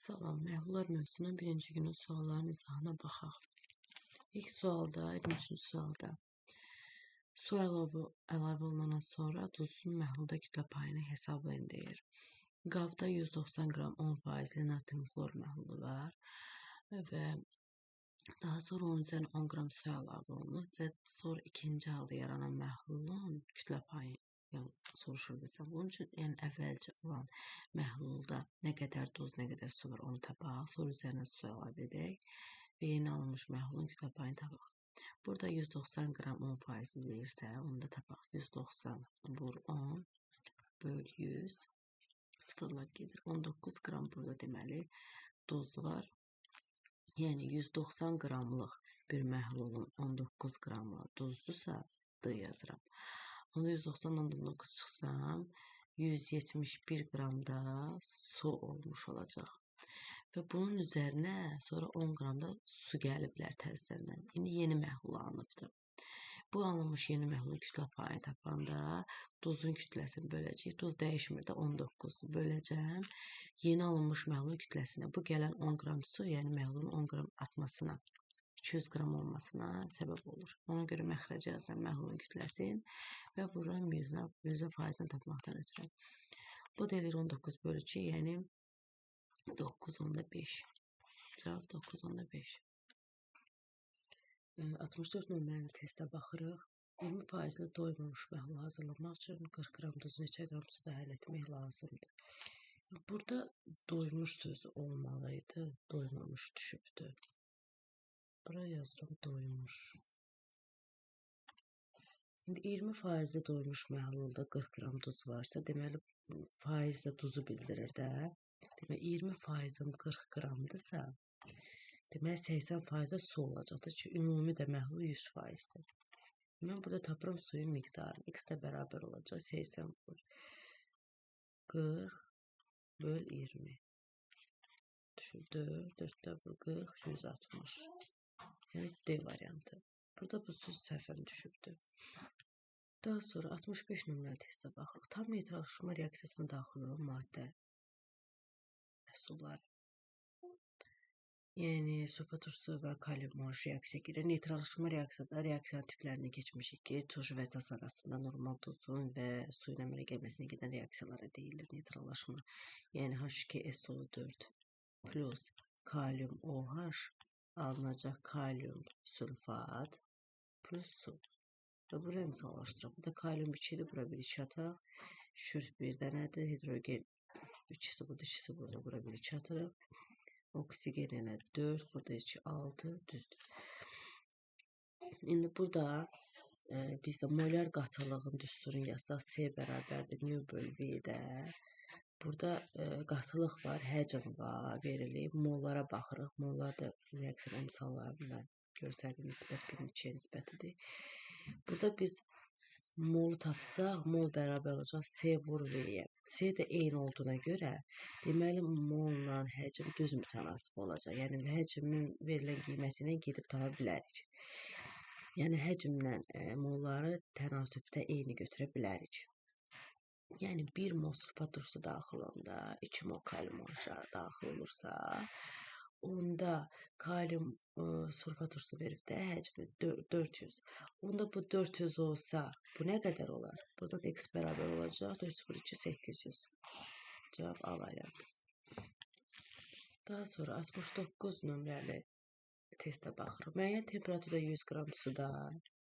Salam, məhlullar mövzusunun birinci günün sualların izahına baxaq. İlk sualda, 23-cü sualda su əlavə olunandan sonra duzun məhlulda kütlə payını hesablayın deyir. Qabda 190 qram 10% natrium xlor məhlulu var və daha sonra onun üzərinə 10 qram su əlavə olunur və sonra ikinci halda yaranan məhlulun kütlə payı soruşur bizə. Bunun üçün əvvəlcə olan məhlulda nə qədər duz, nə qədər su var onu tapaq. Sonra üzərinə su əlavə edək və yeni alınmış məhlulun kütlə payını tapaq. Burada 190 qram 10% deyirsə, onu da tapaq. 190 vur 10 böl 100 sıfırlar gedir. 19 qram burada deməli duz var. Yəni 190 qramlıq bir məhlulun 19 qramı duzdursa, D yazıram. Onda 190-dan 19 çıxsam, 171 qramda su olmuş olacaq. Və bunun üzərinə sonra 10 qramda su gəliblər təzədən. İndi yeni məhlul alınıbdır. Bu alınmış yeni məhlulun kütlə payını tapanda duzun kütləsini böləcəyik. Duz dəyişmir də 19 böləcəm. Yeni alınmış məhlulun kütləsinə bu gələn 10 qram su, yəni məhlulun 10 qram atmasına 200 qram olmasına səbəb olur. Ona görə məxrəcə yazıram məhlulun kütləsini və vururam 100%-ni tapmaqdan ötürü. Bu da eləyir 19 bölü 2, yəni 9/5. Cavab 9/5. 64 nömrəli testə baxırıq. 20% doymamış məhlulu hazırlamaq üçün 40 qram duz, neçə qram suda həll etmək lazımdır. Burada doymuş sözü olmalıydı. Doymamış düşübdür. Buraya yazıram doymuş. İndi 20% doymuş məhlulda 40 qram duz varsa, deməli faiz də duzu bildirir də. Deməli 20%-im 40 qramdırsa, deməli 80% su olacaqdır ki, ümumi də məhlul 100%-dir. Mən burada tapıram suyun miqdarını. X də bərabər olacaq 80 vur 40 böl 20. Düşür 4-də vur 40, 160. Yəni D variantı. Burada bu söz səhvən düşübdür. Daha sonra 65 nömrəli testə baxırıq. Tam neytrallaşma reaksiyasına daxil olan maddə məhsulları. Yəni sulfat turşusu və kalium reaksiya gedir. Neytrallaşma reaksiyasında reaksiyanın tiplərini keçmişik ki, turşu və əsas arasında normal duzun və suyun əmələ gəlməsinə gedən reaksiyalara deyilir neytrallaşma. Yəni H2SO4 plus kalium OH alınacaq kalium sülfat plus su. Və buraya misallaşdıraq. Burada kalium 2-dir, bura 1-2 ataq. Şürf 1 dənədir, hidrogen 2-si burada, 2-si burada, bura 1-2 atırıq. Oksigenə 4, burada 2, 6, düzdür. İndi burada bizdə molar qatılığın düsturunu yazsaq, C bərabərdir nü böl V-də. Burada qatılıq var, həcm var, verilib. Mollara baxırıq. Mollar da reaksiya əmsallarından görsədir, nisbət 1-2-yə nisbətidir. Burada biz molu tapsaq, mol bərabər olacaq C vur V-yə. C də eyni olduğuna görə, deməli molla həcm düz mütənasib olacaq. Yəni həcmin verilən qiymətinə gedib tapa bilərik. Yəni həcmlə molları tənasübdə eyni götürə bilərik. Yəni 1 mol sulfat turşusu daxil olanda 2 mol kalium daxil olursa, onda kalium sulfat turşusu verib də həcmi 400. Onda bu 400 olsa, bu nə qədər olar? Buradan X bərabər olacaq 402 800. Cavab A variantı. Daha sonra 69 nömrəli testə baxırıq. Müəyyən temperaturda 100 qram suda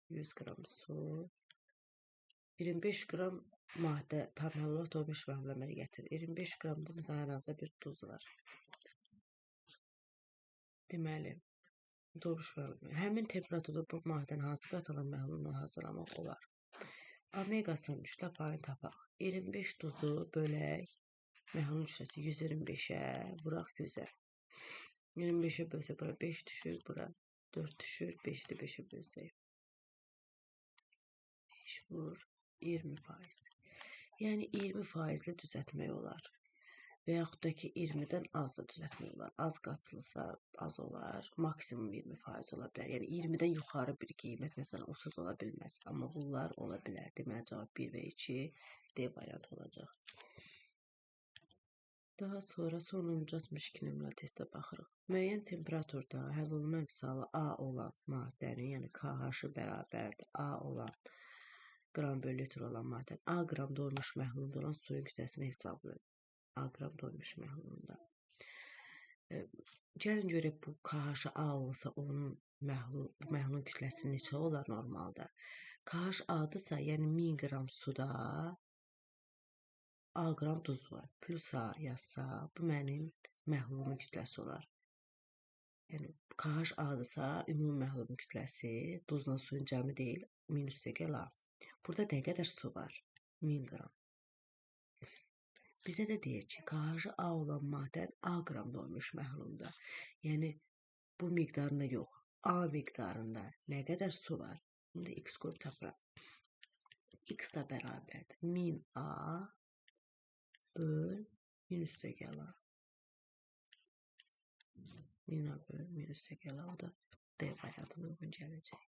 100 qram su 25 qram maddə tam olaraq doymuş məhlul əmələ gətirir. 25 qramda məsələn hər hansı bir duz var. Deməli, doymuş məhlul. Həmin temperaturda bu maddənin hansı qatılan məhlulunu hazırlamaq olar? Omeqasının kütlə payını tapaq. 25 duzu bölək. Məhlulun kütləsi 125-ə vuraq 100-ə. 25-ə bölsə bura 5 düşür, bura 4 düşür, 5-i də 5-ə bölsək. 5 vur 20%. Yəni 20%-li düzəltmək olar. Və yaxud da ki 20-dən az da düzəltmək olar. Az qatılsa az olar, maksimum 20% ola bilər. Yəni 20-dən yuxarı bir qiymət, məsələn 30 ola bilməz. Amma bunlar ola bilər. Deməli cavab 1 və 2 D variantı olacaq. Daha sonra sonuncu 62 nömrəli testə baxırıq. Müəyyən temperaturda həll olunma misalı A olan maddənin, yəni KH-ı bərabərdir A olan qram bölü litr olan maddənin A qram doymuş məhlulunda olan suyun kütləsini hesablayın. A qram doymuş məhlulunda. Gəlin görək bu KH A olsa onun məhlulun kütləsi neçə olar normalda? KH A-dırsa, yəni 1000 qram suda A qram duz var. Plus A yazsa, bu mənim məhlulumun kütləsi olar. Yəni KH A-dırsa, ümumi məhlulun kütləsi duzla suyun cəmi deyil, -A. Burada nə qədər su var? 1000 qram. Bizə də deyir ki, KH A olan maddə A qram doymuş məhlulunda. Yəni bu miqdarında yox, A miqdarında nə qədər su var? İndi X qoyub tapıram. X da bərabərdir 1000 A böl -A. 1000 A böl -A, o da D variantına uyğun gələcək.